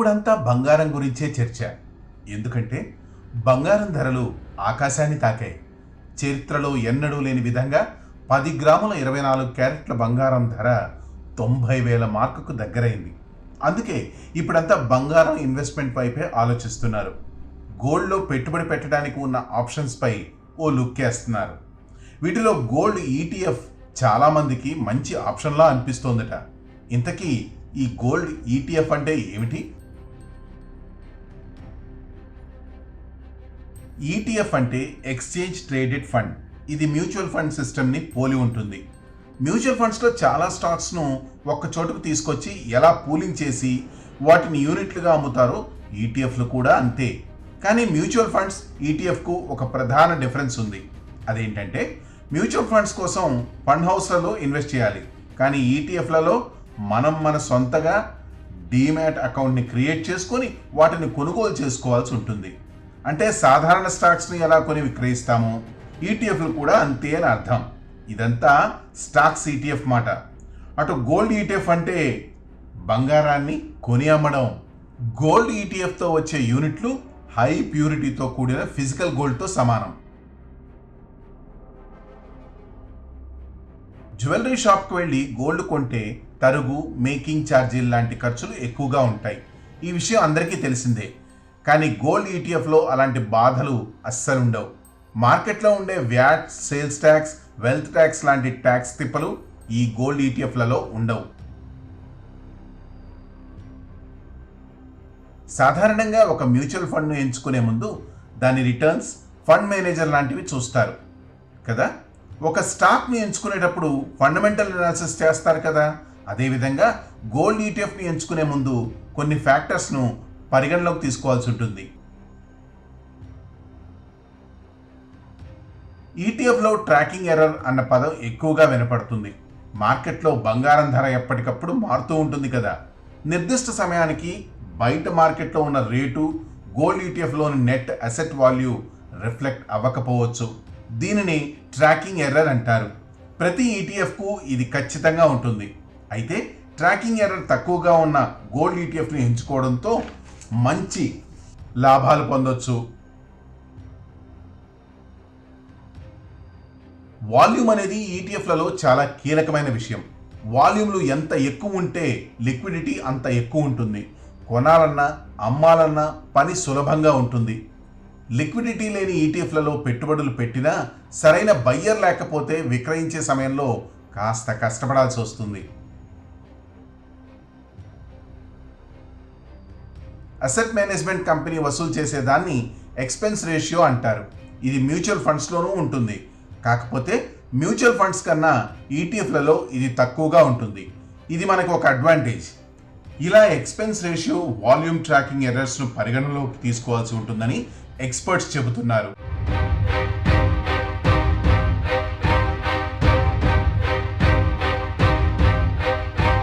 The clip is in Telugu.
ఇప్పుడంతా బంగారం గురించే చర్చ. ఎందుకంటే బంగారం ధరలు ఆకాశాన్ని తాకాయి. చరిత్రలో ఎన్నడూ లేని విధంగా 10 గ్రాముల 24 క్యారెట్ల బంగారం ధర 90,000 మార్కుకు దగ్గరైంది. అందుకే ఇప్పుడంతా బంగారం ఇన్వెస్ట్మెంట్ వైపే ఆలోచిస్తున్నారు. గోల్డ్లో పెట్టుబడి పెట్టడానికి ఉన్న ఆప్షన్స్ పై ఓ లుక్ వేస్తున్నారు. వీటిలో గోల్డ్ ఈటీఎఫ్ చాలామందికి మంచి ఆప్షన్లా అనిపిస్తోందట. ఇంతకీ ఈ గోల్డ్ ఈటీఎఫ్ అంటే ఏమిటి? ఈటీఎఫ్ అంటే ఎక్స్చేంజ్ ట్రేడెడ్ ఫండ్. ఇది మ్యూచువల్ ఫండ్ సిస్టమ్ని పోలి ఉంటుంది. మ్యూచువల్ ఫండ్స్లో చాలా స్టాక్స్ను ఒక్క చోటుకు తీసుకొచ్చి ఎలా పూలింగ్ చేసి వాటిని యూనిట్లుగా అమ్ముతారో ఈటీఎఫ్లు కూడా అంతే. కానీ మ్యూచువల్ ఫండ్స్ ఈటీఎఫ్కు ఒక ప్రధాన డిఫరెన్స్ ఉంది. అదేంటంటే మ్యూచువల్ ఫండ్స్ కోసం ఫండ్ హౌస్లలో ఇన్వెస్ట్ చేయాలి. కానీ ఈటీఎఫ్లలో మనం మన సొంతగా డీమ్యాట్ అకౌంట్ని క్రియేట్ చేసుకొని వాటిని కొనుగోలు చేసుకోవాల్సి ఉంటుంది. అంటే సాధారణ స్టాక్స్ని ఎలా కొని విక్రయిస్తామో ఈటీఎఫ్లు కూడా అంతే అని అర్థం. ఇదంతా స్టాక్స్ ఈటీఎఫ్ మాట. అటు గోల్డ్ ఈటీఎఫ్ అంటే బంగారాన్ని కొని అమ్మడం. గోల్డ్ ఈటీఎఫ్తో వచ్చే యూనిట్లు హై ప్యూరిటీతో కూడిన ఫిజికల్ గోల్డ్తో సమానం. జ్యువెలరీ షాప్కి వెళ్ళి గోల్డ్ కొంటే తరుగు, మేకింగ్ ఛార్జీలు లాంటి ఖర్చులు ఎక్కువగా ఉంటాయి. ఈ విషయం అందరికీ తెలిసిందే. కానీ గోల్డ్ ఈటీఎఫ్లో అలాంటి బాధలు అస్సలు ఉండవు. మార్కెట్లో ఉండే VAT, sales tax, wealth tax లాంటి ట్యాక్స్ తిప్పలు ఈ గోల్డ్ ఈటీఎఫ్లలో ఉండవు. సాధారణంగా ఒక మ్యూచువల్ ఫండ్ను ఎంచుకునే ముందు దాని రిటర్న్స్, ఫండ్ మేనేజర్ లాంటివి చూస్తారు కదా. ఒక స్టాక్ని ఎంచుకునేటప్పుడు ఫండమెంటల్ అనాలిసిస్ చేస్తారు కదా. అదేవిధంగా గోల్డ్ ఈటీఎఫ్ని ఎంచుకునే ముందు కొన్ని ఫ్యాక్టర్స్ను పరిగణలోకి తీసుకోవాల్సి ఉంటుంది. ఈటీఎఫ్లో ట్రాకింగ్ ఎర్రర్ అన్న పదం ఎక్కువగా వినపడుతుంది. మార్కెట్లో బంగారం ధర ఎప్పటికప్పుడు మారుతూ ఉంటుంది కదా. నిర్దిష్ట సమయానికి బయట మార్కెట్లో ఉన్న రేటు గోల్డ్ ఈటీఎఫ్లోని నెట్ అసెట్ వాల్యూ రిఫ్లెక్ట్ అవ్వకపోవచ్చు. దీనిని ట్రాకింగ్ ఎర్రర్ అంటారు. ప్రతి ఈటీఎఫ్కు ఇది ఖచ్చితంగా ఉంటుంది. అయితే ట్రాకింగ్ ఎర్రర్ తక్కువగా ఉన్న గోల్డ్ ఈటీఎఫ్ని ఎంచుకోవడంతో మంచి లాభాలు పొందొచ్చు. వాల్యూమ్ అనేది ఈటీఎఫ్లలో చాలా కీలకమైన విషయం. వాల్యూమ్లు ఎంత ఎక్కువ ఉంటే లిక్విడిటీ అంత ఎక్కువ ఉంటుంది. కొనాలన్నా అమ్మాలన్నా పని సులభంగా ఉంటుంది. లిక్విడిటీ లేని ఈటీఎఫ్లలో పెట్టుబడులు పెట్టినా సరైన బయ్యర్ లేకపోతే విక్రయించే సమయంలో కాస్త కష్టపడాల్సి వస్తుంది. అసెట్ మేనేజ్మెంట్ కంపెనీ వసూలు చేసేదాన్ని ఎక్స్పెన్స్ రేషియో అంటారు. ఇది మ్యూచువల్ ఫండ్స్లోనూ ఉంటుంది. కాకపోతే మ్యూచువల్ ఫండ్స్ కన్నా ఈటీఎఫ్లలో ఇది తక్కువగా ఉంటుంది. ఇది మనకు ఒక అడ్వాంటేజ్. ఇలా ఎక్స్పెన్స్ రేషియో, వాల్యూమ్ ట్రాకింగ్ ఎర్రర్స్ను పరిగణలోకి తీసుకోవాల్సి ఉంటుందని ఎక్స్పర్ట్స్ చెబుతున్నారు.